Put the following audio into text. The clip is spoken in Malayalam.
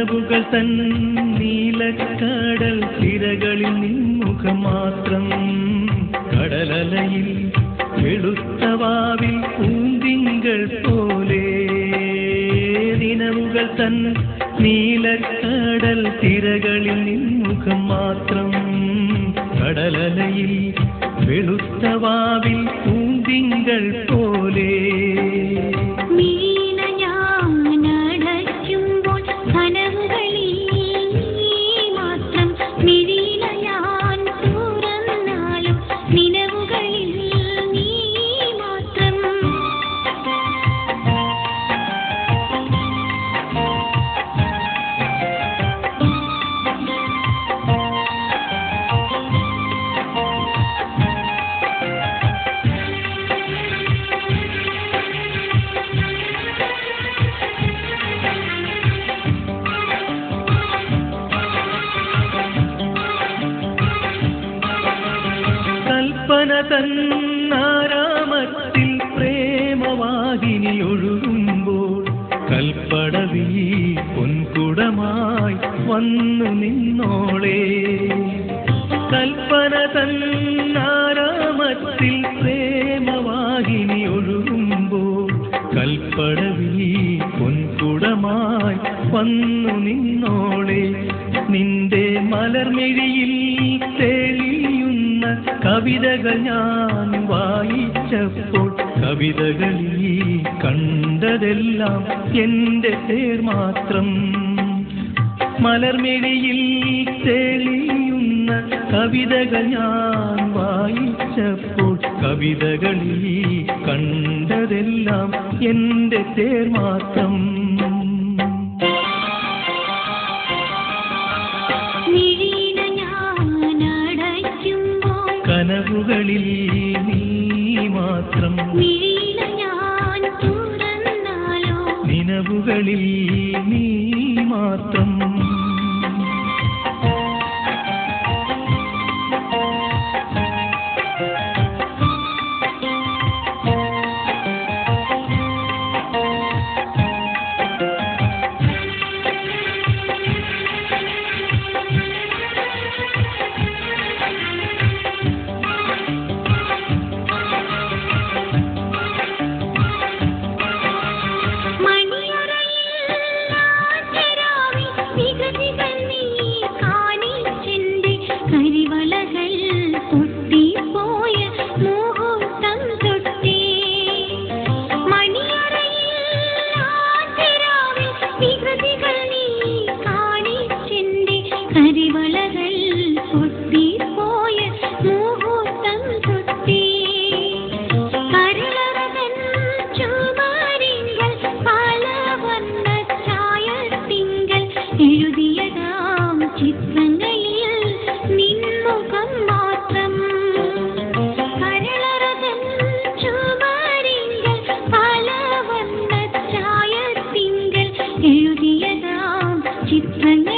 കനവുകൾ തൻ നീലക്കടൽ തിരകളിൽ നിൻമുഖം മാത്രം കടലലയിൽ വെളുത്തവാവിൽ പൂന്തിങ്കൾ പോലെ നിലവുകൾ തൻ നീലക്കടൽ തിരകളിൽ നിൻമുഖം മാത്രം കടലലയിൽ വെളുത്തവാവിൽ പൂന്തിങ്കൾ പോലെ തന്നാരാമത്തിൽ പ്രേമവാഹിനി ഒഴുകുമ്പോൾ കൽപ്പടവി പൊൻകുടമായി വന്നു നിന്നോളേ കൽപ്പന തന്നാരാമത്തിൽ പ്രേമവാഹിനി ഒഴുകുമ്പോൾ കൽപ്പടവി പൊൻകുടമായി വന്നു നിന്നോളേ നിന്റെ മലർമിഴിയിൽ തെളിയുന്ന കവിതകൾ ഞാൻ വായിച്ചപ്പോൾ കവിതകളിൽ കണ്ടതെല്ലാം എൻ്റെ പേർ മാത്രം മലർമിഴിയിൽ തെളിയുന്ന കവിതകൾ ഞാൻ വായിച്ചപ്പോൾ കവിതകളിൽ കണ്ടതെല്ലാം എൻ്റെ പേർ മാത്രം കനവുകളിൽ നീ മാത്രം നിലവുകളിൽ നീ മാത്രം എഴുതിയതാം ചിത്രങ്ങൾ